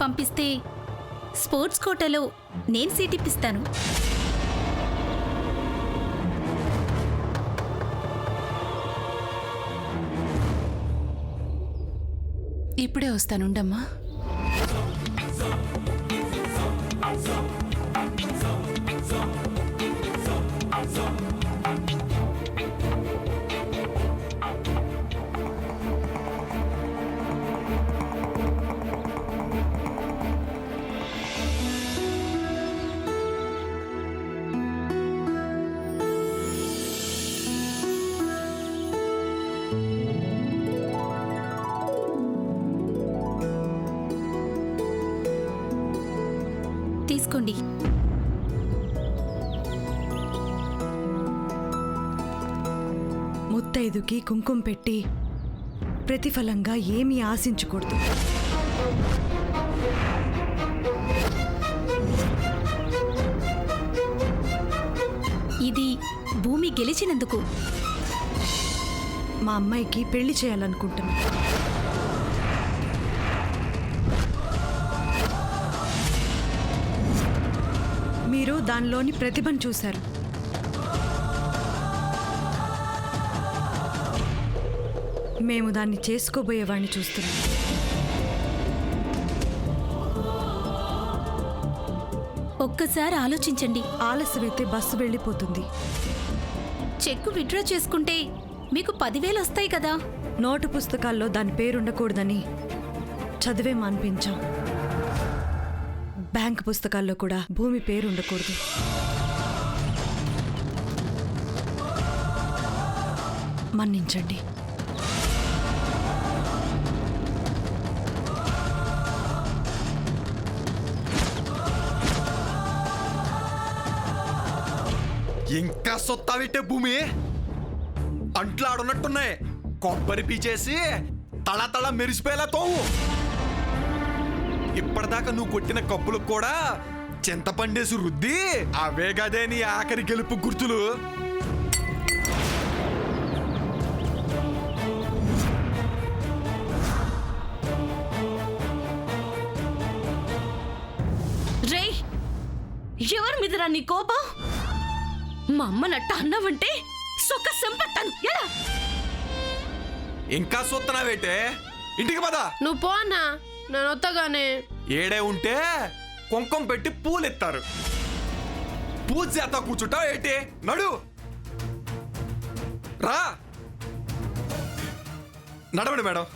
పంపిస్తే స్పోర్ట్స్ కోటాలో నేను సీట్ ఇప్పిస్తాను. ఇప్పుడే వస్తానుండమ్మా. తీసుకోండి. ముత్తైదుకి కుంకుమ పెట్టి ప్రతిఫలంగా ఏమీ ఆశించకూడదు. ఇది భూమి గెలిచినందుకు. మా అమ్మాయికి పెళ్లి చేయాలనుకుంటున్నా. మీరు దానిలోని ప్రతిభను చూశారు. మేము దాన్ని చేసుకోబోయేవాడిని చూస్తున్నాం. ఒక్కసారి ఆలోచించండి. ఆలస్యమైతే బస్సు వెళ్ళిపోతుంది. చెక్కు విత్డ్రా చేసుకుంటే మీకు 10,000 వస్తాయి కదా. నోటు పుస్తకాల్లో దాని పేరుండకూడదని చదివే మాన్పించాం. బ్యాంక్ పుస్తకాల్లో కూడా భూమి పేరుండకూడదు. మన్నించండి. ఇంకా సొత్తావిట్టే భూమి అంట్లాడున్నట్టున్నాయి. కొబ్బరి పీచేసి తళతళ మెరిసిపోయేలా తోవు. ఇప్పటిదాకా నువ్వు కొట్టిన కప్పులకు కూడా చింతపండేసి రుద్ది అవే గదే నీ ఆఖరి గెలుపు గుర్తులు. రే, ఎవరి మీదరా నీ కోపం? మా అమ్మ నట్ట అన్నావంటే సుఖ సంపత్తాను. ఎలా ఇంకా సొత్తనావేటే? ఇంటికి పదా. నువ్వు పోనా, నేను వద్దగానే. ఏడే ఉంటే కుంకం పెట్టి పూలెత్తారు. పూజ చేత కూర్చుంటావు ఏంటి? నడు రా. నడవండి మేడం.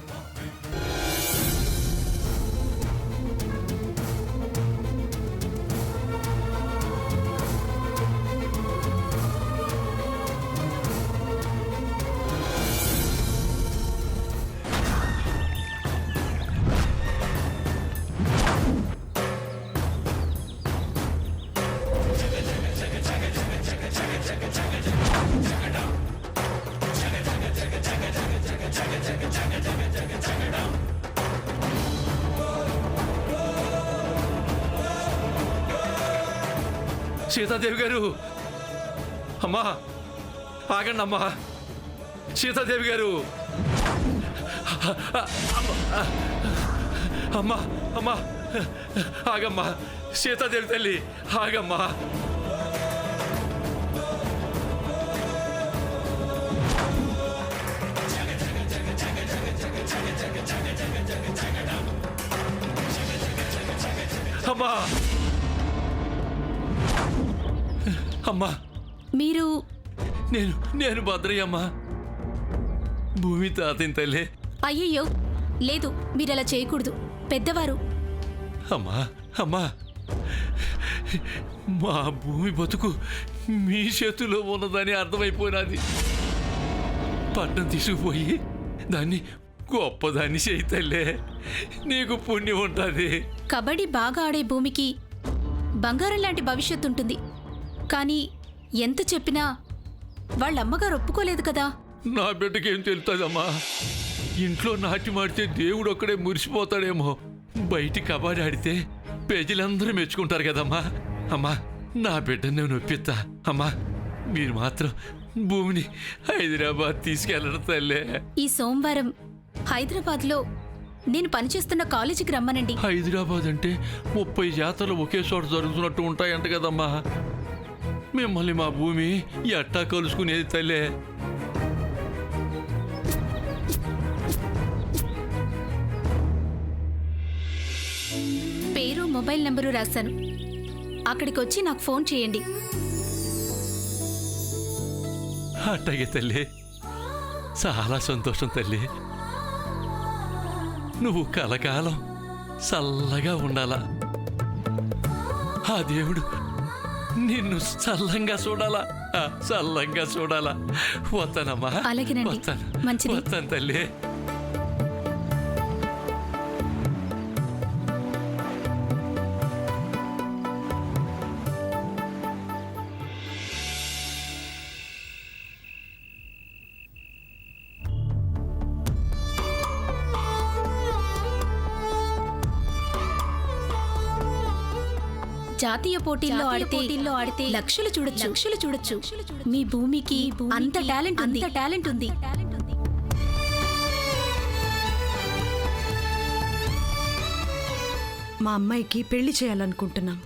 సీతాదేవి గారు, అమ్మా ఆగండి అమ్మా. సీతాదేవి గారు, అమ్మా అమ్మా ఆగమ్మా. సీతాదేవి తల్లి ఆగమ్మా. అమ్మా అమ్మా. మీరు నేను భద్రయ్యమ్మా, భూమి తాతని తల్లి. అయ్యయ్యో లేదు, మీరలా చేయకూడదు. పెద్దవారు. అమ్మా అమ్మా, మా భూమి బతుకు మీ చేతిలో ఉన్నదని అర్థమైపోయినది. పట్నం తీసుకుపోయి దాన్ని గొప్పదాన్ని చేయితల్లే, నీకు పుణ్యం ఉంటుంది. కబడ్డీ బాగా ఆడే భూమికి బంగారం లాంటి భవిష్యత్తు ఉంటుంది. కానీ ఎంత చెప్పినా వాళ్ళమ్మగారు ఒప్పుకోలేదు కదా. నా బిడ్డకేం తెలుస్తుందమ్మా? ఇంట్లో నాటి మాడితే దేవుడు ఒక్కడే మురిసిపోతాడేమో, బయటి కబడ్డీ ఆడితే ప్రజలందరూ మెచ్చుకుంటారు కదమ్మా. అమ్మా, నా బిడ్డను నేను ఒప్పిస్తా. అమ్మా, మీరు మాత్రం భూమిని హైదరాబాద్ తీసుకెళ్ళడం తల్లే. ఈ సోమవారం హైదరాబాద్లో నేను పనిచేస్తున్న కాలేజీకి రమ్మనండి. హైదరాబాద్ అంటే 30 జాతరలు ఒకే చోట జరుగుతున్నట్టు ఉంటాయంట కదమ్మా. మిమ్మల్ని మా భూమి ఎట్టా కలుసుకునేది తల్లే. పేరు మొబైల్ నెంబరు రాశాను. అక్కడికి వచ్చి నాకు ఫోన్ చేయండి. అట్టగే తల్లి, చాలా సంతోషం తల్లి. నువ్వు కలకాలం చల్లగా ఉండాలా. ఆ దేవుడు నిన్ను చల్లంగా చూడాలా, చల్లంగా చూడాలా. వస్తానమ్మా, అలాగేనండి. వస్తాను, మంచిది. వస్తాను తల్లి. జాతీయ పోటీల్లో ఆడితే లక్షలు చూడొచ్చు. మీ భూమికి అంత టాలెంట్ ఉంది. మా అమ్మాయికి పెళ్లి చేయాలనుకుంటున్నాం.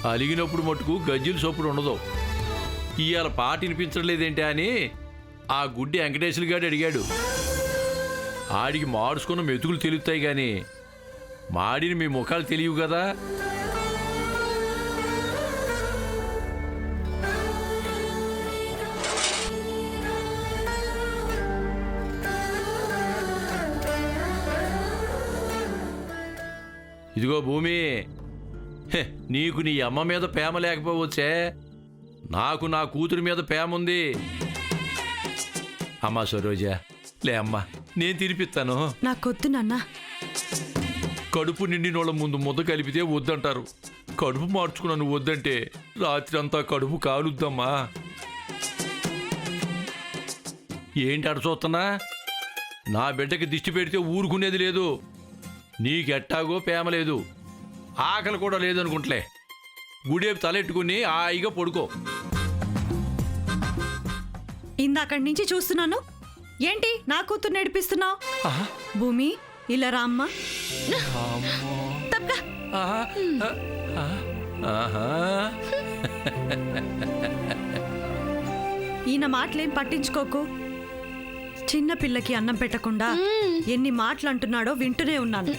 అలిగినప్పుడు మటుకు గజ్జులు చొప్పుడు ఉండదు. ఇవాళ పాట వినిపించలేదేంటి అని ఆ గుడ్డి వెంకటేశ్వర గారు అడిగాడు. ఆడికి మాడుచుకున్న మెతుకులు తెలుస్తాయి కానీ మాడిని మీ ముఖాలు తెలియవు కదా. ఇదిగో భూమి, నీకు నీ అమ్మ మీద ప్రేమ లేకపోవచ్చే, నాకు నా కూతురి మీద ప్రేమ ఉంది. అమ్మా సరోజా, లే అమ్మా, నేను తినిపిస్తాను. నాకొద్దు నాన్న. కడుపు నిండినోళ్ళ ముందు ముద్ద కలిపితే వద్దంటారు. కడుపు మార్చుకున్నాను వద్దంటే రాత్రి అంతా కడుపు కాలుద్దమ్మా. ఏంటి అడ చూస్తున్నా? నా బిడ్డకి దిష్టి పెడితే ఊరుకునేది లేదు. నీకెట్టాగో ప్రేమ లేదు, ఆకలి కూడా లేదనుకుంటలే. గుడేపు తలెట్టుకుని హాయిగా పడుకో. ఇందాకడి నుంచి చూస్తున్నాను. ఏంటి నా కూతురు నడిపిస్తున్నావు? భూమి, ఇలా రామ్మా. ఈయన మాటలేం పట్టించుకోకు. చిన్న పిల్లకి అన్నం పెట్టకుండా ఎన్ని మాటలు అంటున్నాడో వింటూనే ఉన్నాను.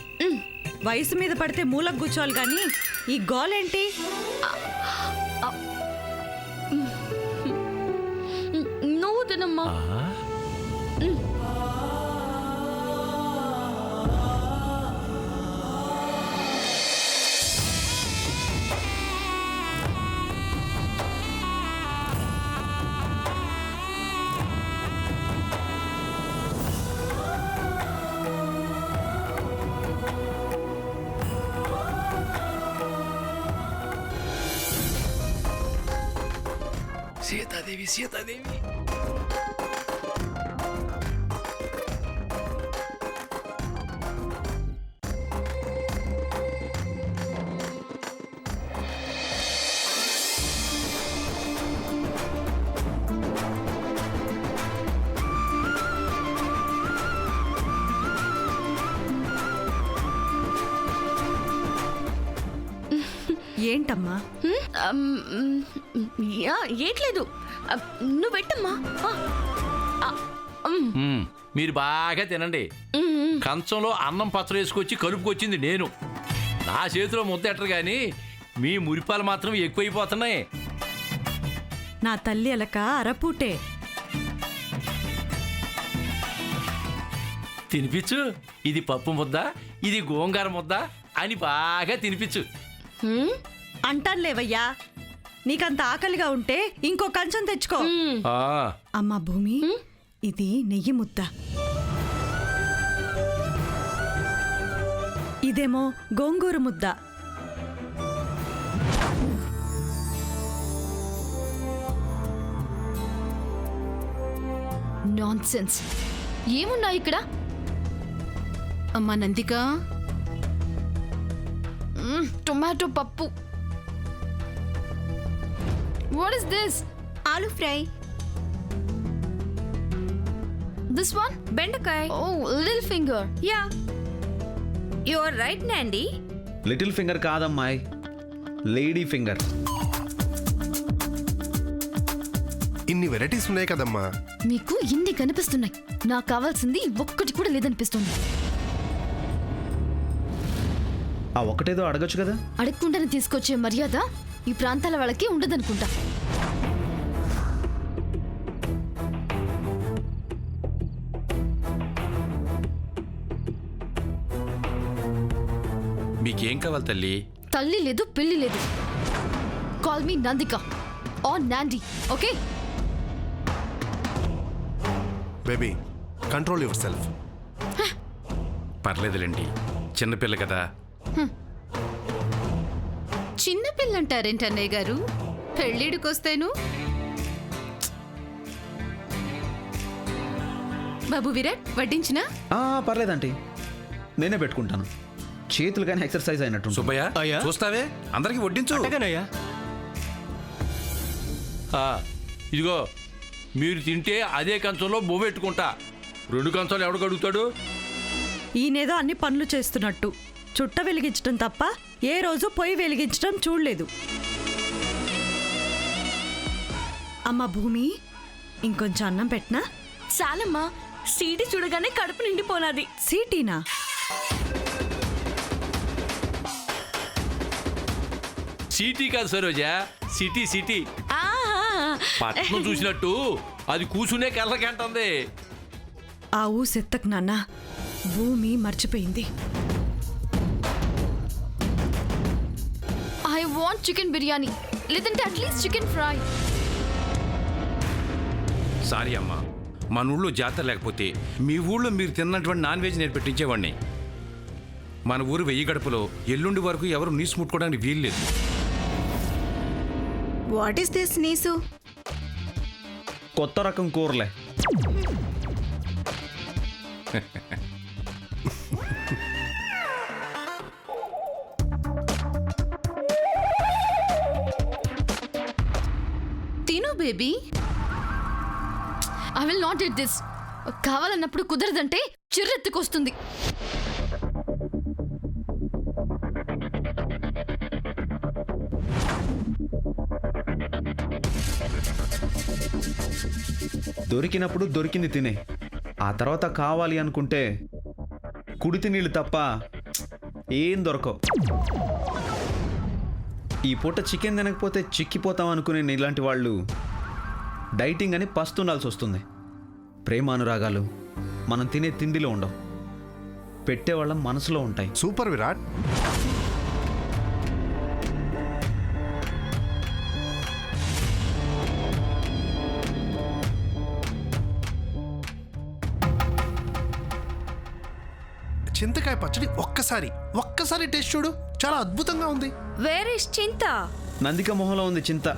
వయసు మీద పడితే మూలకు కూర్చోవాలి కానీ ఈ గోలేంటి? నువ్వు తినమ్మా. సీతాదేవి, సీతాదేవి. ఏంటమ్మా? ఏట్లేదు, నువ్వు పెట్టమ్మా. మీరు బాగా తినండి. కంచంలో అన్నం పచ్చడి వేసుకొచ్చి కలుపుకొచ్చింది నేను. నా చేతిలో ముద్ద ఎట్టరు కానీ మీ మురిపాలు మాత్రం ఎక్కువైపోతున్నాయి. నా తల్లి అలక అరపూటే. తినిపించు. ఇది పప్పు ముద్ద, ఇది గోంగూర ముద్ద అని బాగా తినిపించు. అంటానులేవయ్యా, నీకంత ఆకలిగా ఉంటే ఇంకో కంచం తెచ్చుకో. అమ్మా భూమి, ఇది నెయ్యి ముద్ద, ఇదేమో గోంగూర ముద్ద. నాన్సెన్స్. ఏమున్నాయి ఇక్కడ? అమ్మా నందిక, టొమాటో పప్పు. What is this? Aloo fry. This one? బెండకాయ. Oh, little finger. Ya, you are right Nandi. Little finger కాదమ్మాయి, లేడీ ఫింగర్. ఇన్ని వెరైటీస్ ఉన్నాయి కదమ్మా. మీకు ఇన్ని కనిపిస్తున్నాయి, నాకు కావాల్సింది ఒక్కటి కూడా లేదనిపిస్తుంది. ఆ ఒక్కటేదో అడగచ్చు కదా. అడగకుండానే తీసుకొచ్చే మర్యాద ఈ ప్రాంతాల వాళ్ళకి ఉండదనుకుంటా. మీకేం కావాలి తల్లి? తల్లి లేదు, పిల్లి లేదు. Call me Nandika or Nandi, okay? Baby, control yourself. పర్లేదులేండి, చిన్నపిల్ల కదా. చిన్నపిల్లంటారేంటి అన్నయ్య గారు? పెళ్ళిడికొస్తేను. బాబు విరాట్ వడ్డించినా? పర్లేదంటీ, నేనే పెట్టుకుంటాను. చేతులు కానీ ఎక్సర్సైజ్ అయినట్టు. సుబ్బయ్య, అయ్యా. చూస్తావే, అందరికి వడ్డించు. ఇదిగో, మీరు తింటే అదే కంచంలో బొవ్వెట్టుకుంటా. 2 కంచాలు ఎవడు కడుగుతాడు? ఈయనేదో అన్ని పనులు చేస్తున్నట్టు చుట్ట వెలిగించడం తప్ప ఏ రోజు పొయ్యి వెలిగించడం చూడలేదు. అమ్మ భూమి, ఇంకొంచెం అన్నం పెట్టనా? చాలమ్మా, సీటీ చూడగానే కడుపు నిండిపోనాది. సీటీనా? సిటీ కాదు సరోజా, సిటీ సిటీ. పట్నం చూసినట్టు అది కూర్చునే కళ్ళకంటుంది. ఆ ఊసెత్తకు నాన్న, భూమి మర్చిపోయింది. ఐ వాంట్ చికెన్ బిర్యానీ, లేదంటే అట్లీస్ట్ చికెన్ ఫ్రై. సారీ అమ్మా, మన ఊళ్ళో జాతర లేకపోతే మీ ఊళ్ళో మీరు తిన్నటువంటి నాన్ వెజ్ నేను పెట్టించేవాడిని. మన ఊరు 1000 గడపలో ఎల్లుండి వరకు ఎవరు నీసు ముట్టుకోవడానికి వీల్లేదు. వాట్ ఈస్ దిస్ నీసు? కొత్త రకం కూరలే. తిను baby. I will not eat this. కావాలన్నప్పుడు కుదరదంటే చిర్రెత్తుకొస్తుంది. దొరికినప్పుడు దొరికింది తినే. ఆ తర్వాత కావాలి అనుకుంటే కుడితి నీళ్ళు తప్ప ఏం దొరకవు. ఈ పూట చికెన్ తినకపోతే చిక్కిపోతాం అనుకునే ఇలాంటి వాళ్ళు డైటింగ్ అని పస్తుండాల్సి వస్తుంది. ప్రేమానురాగాలు మనం తినే తిండిలో ఉండవు, పెట్టేవాళ్ళం మనసులో ఉంటాయి. సూపర్ విరాట్. చింతకాయ పచ్చడి ఒక్కసారి టేస్ట్ చూడు, చాలా అద్భుతంగా ఉంది. వేర్ ఇస్ చింత? నందిక మొహంలో ఉంది చింత.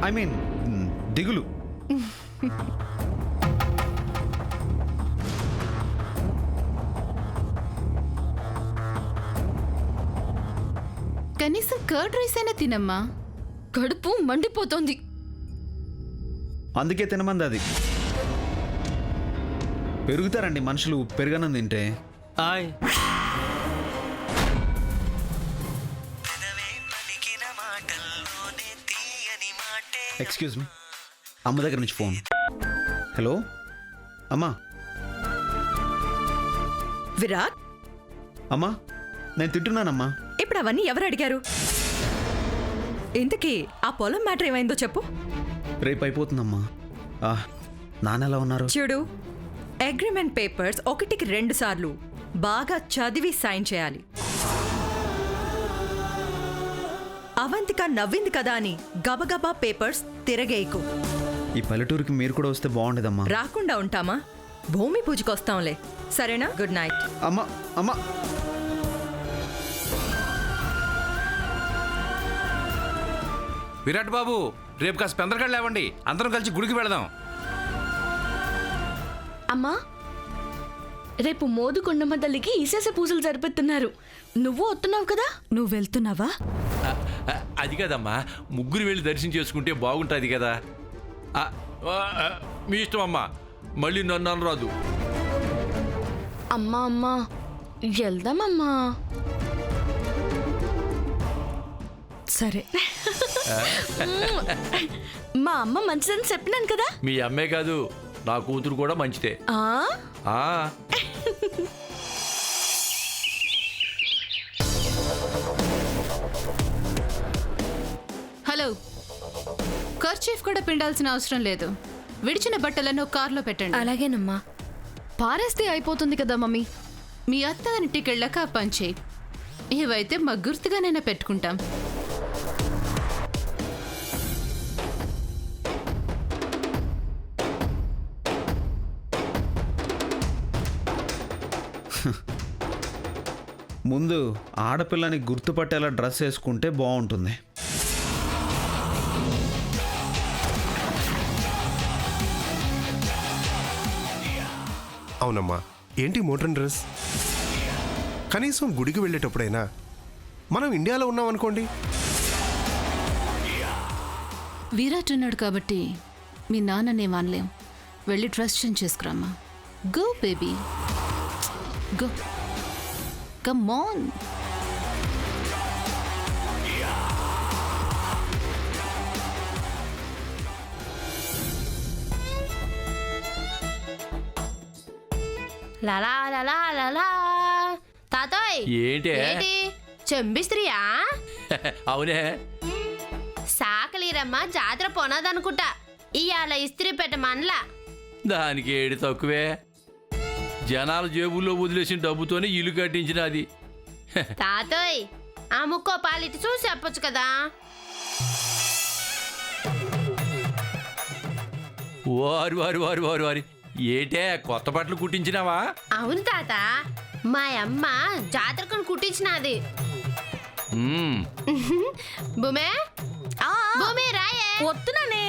ఐ మీన్ దిగులు. కనీసం కర్డ్ రైస్ అయినా తినమ్మా. కడుపు మండిపోతోంది. అందుకే తినమంది అది. పెరుగుతారండి మనుషులు పెరగనం తింటే. ఎక్స్క్యూజ్ మీ, అమ్మ దగ్గర నుంచి ఫోన్. హలో అమ్మా. విరాట్, అమ్మా నేను తింటున్నానమ్మా. ఇప్పుడు అవన్నీ ఎవరు అడిగారు? ఇంతకీ ఆ పొలం మ్యాటర్ ఏమైందో చెప్పు. రేపు అయిపోతుందమ్మా. నాన్న ఎలా ఉన్నారు? చూడు, అగ్రిమెంట్ పేపర్స్ 1కి 2 సార్లు బాగా చదివి సైన్ చేయాలి. అవంతిక నవ్వింది కదా అని గబగబా పేపర్స్ తిరగేయకు. ఈ పల్లెటూరుకి మీరు కూడా వస్తే బాగుండేదమ్మా. రాకుండా ఉంటామా? భూమి పూజకొస్తాంలే, సరేనా? Good night. అమ్మా అమ్మా. విరాట్ బాబు, రేపు కాస్త పెందరగాడు లేవండి, అందరం కలిసి గుడికి వెళదాం. అమ్మా, రేపు మోదు కొండమ్మ తల్లికి ఈశాస పూజలు జరిపిస్తున్నారు. నువ్వు వస్తున్నావు కదా? నువ్వు వెళ్తున్నావా? అది కదమ్మా, ముగ్గురు వెళ్ళి దర్శనం చేసుకుంటే బాగుంటుంది కదా. ఆ, ఆ, మీ ఇష్టం అమ్మా, మళ్ళీ నన్ను అనరాదు. అమ్మా అమ్మా వెళ్దామమ్మా. సరే. మా అమ్మ మంచిదని చెప్పినాను కదా. మీ అమ్మే కాదు, నా కూతురు కూడా మంచిదే. ఆ ఆ, హలో, కర్చీఫ్ కూడా పిండాల్సిన అవసరం లేదు. విడిచిన బట్టలను కార్లో పెట్టండి. అలాగేనమ్మా. పారేస్తే అయిపోతుంది కదా మమ్మీ. మీ అత్తగారింటికి వెళ్ళాక ఆ పని చేయి. ఇవైతే మా గుర్తుగానైనా పెట్టుకుంటాం. ముందు ఆడపిల్లని గుర్తుపట్టేలా డ్రెస్ వేసుకుంటే బాగుంటుంది. అవునమ్మా, ఏంటి మోడ్రన్ డ్రెస్? కనీసం గుడికి వెళ్ళేటప్పుడైనా మనం ఇండియాలో ఉన్నాం అనుకోండి. విరాట్ ఉన్నాడు కాబట్టి మీ నాన్ననే వానలేం. వెళ్ళి డ్రెస్ చేంజ్ చేసుకురామ్మా. Go baby, go. Come on. లలా లలా లలా. తాతోయ్ ఏంటి? ఏంటి చెంబిస్త్రీయా? అవునే. సాకలీరమ్మ జాతర పొనదనుకుంటా. ఇవాళ ఇస్త్రీ పెట్టమన్లా. దానికి ఏడు తక్కువే. జనాల జేబుల్లో వదిలేసిన డబ్బుతోనే ఇల్లు కట్టించిన అది. తాతోయ్ ఆ ముక్కో పాలిటి చూసి చెప్పొచ్చు కదా. వారు వారు వారు వారు వారి ఏంటే కొత్త బట్టలు కుట్టించినావా? అవును తాత, మా అమ్మ జాతరకుని కుట్టించినది. మ్మ్. భూమే భూమి రాయే. వస్తున్నానే.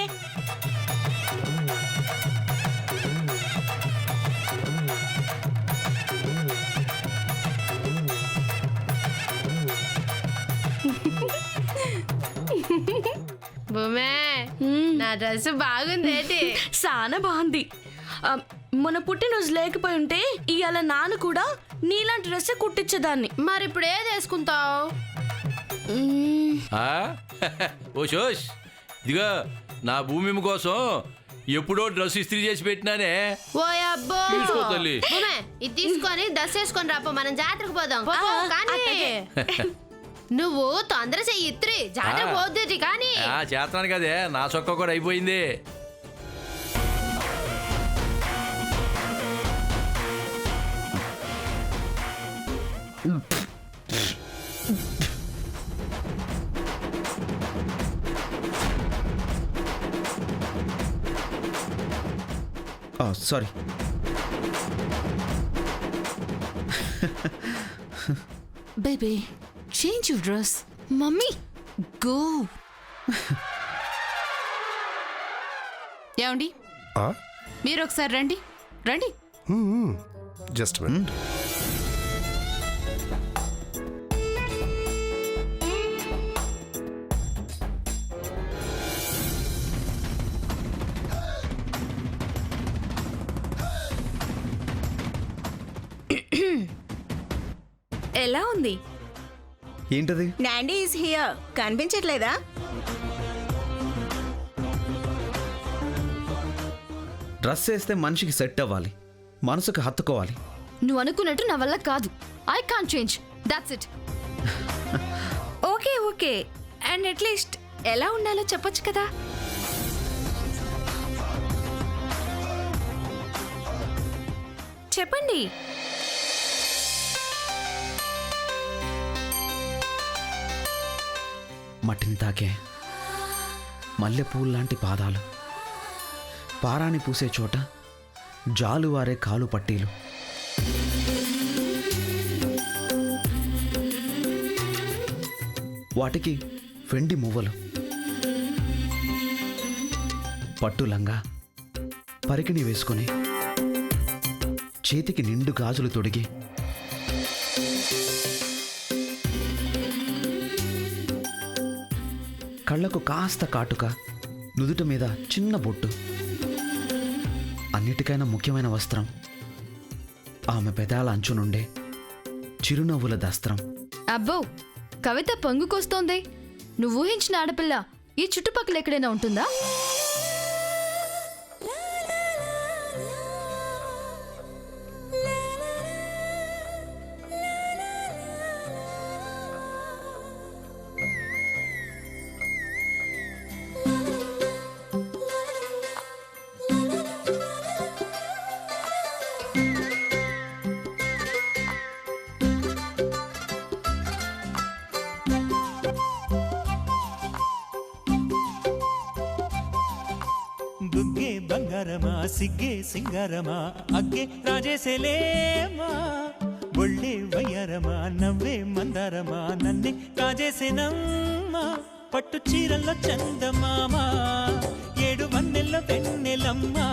భూమే నా డ్రెస్ బాగుందేటి? చాలా బాగుంది. మన పుట్టినరోజు లేకపోయి ఉంటే ఇవాళ నాన్న కూడా నీలాంటి డ్రెస్ కుట్టించేదాన్ని. మరి ఇప్పుడు ఏది వేసుకుంటావు? ఆ? ఓ శోష్, ఇదిగో నా భూమి కోసం ఎప్పుడో డ్రెస్ ఇస్త్రీ చేసి పెట్టినానే. ఓ అబ్బో, తీసుకో తల్లి. భూమే ఇది తీసుకొని డ్రెస్ వేసుకొని రాపో, మనం జాతరకు పోదాం. పో, పో, కానీ నువ్వు తొందర చెయ్యి ఇత్రి, జాతర పోద్ది. కానీ చేస్తాను కదే, నా చొక్క కూడా అయిపోయింది. Sorry. Baby, change your dress. Mummy go. ఏమండి, మీరు ఒకసారి రండి. రండి. Just minute. ఎలా ఉంది? ఏంటది? Nandi is here. కనిపించట్లేదా? డ్రెస్ వేస్తే మనిషికి సెట్ అవ్వాలి, మనసుకు హత్తుకోవాలి. నువ్వు అనుకున్నట్టు నా వల్ల కాదు. I can't change, that's it. Okay okay, and at least ఎలా ఉండాలో చెప్పొచ్చు కదా. చెప్పండి. మట్టిని తాకే మల్లెపూలు లాంటి పాదాలు, పారాణి పూసే చోట జాలువారే కాలు పట్టీలు, వాటికి వెండి మువ్వలు, పట్టు లంగా పరికిణి వేసుకొని చేతికి నిండు గాజులు తొడిగి కళ్ళకు కాస్త కాటుక, నుదుట మీద చిన్న బొట్టు, అన్నిటికైనా ముఖ్యమైన వస్త్రం ఆమె పెదాల అంచు నుండే చిరునవ్వుల దస్త్రం. అబ్బో, కవిత పొంగుకొస్తోంది. నువ్వు ఊహించిన ఆడపిల్ల ఈ చుట్టుపక్కల ఎక్కడైనా ఉంటుందా? బుగ్గే బంగారమా సిగ్గే సింగారమా అగ్గే రాజేసేలేమా ఒళ్ళే వయ్యారమా నవ్వే మందారమా నన్నే కాజేసేనమ్మా పట్టు చీరల్లో చందమామా 7 వన్నెల్లో వెన్నెలమ్మా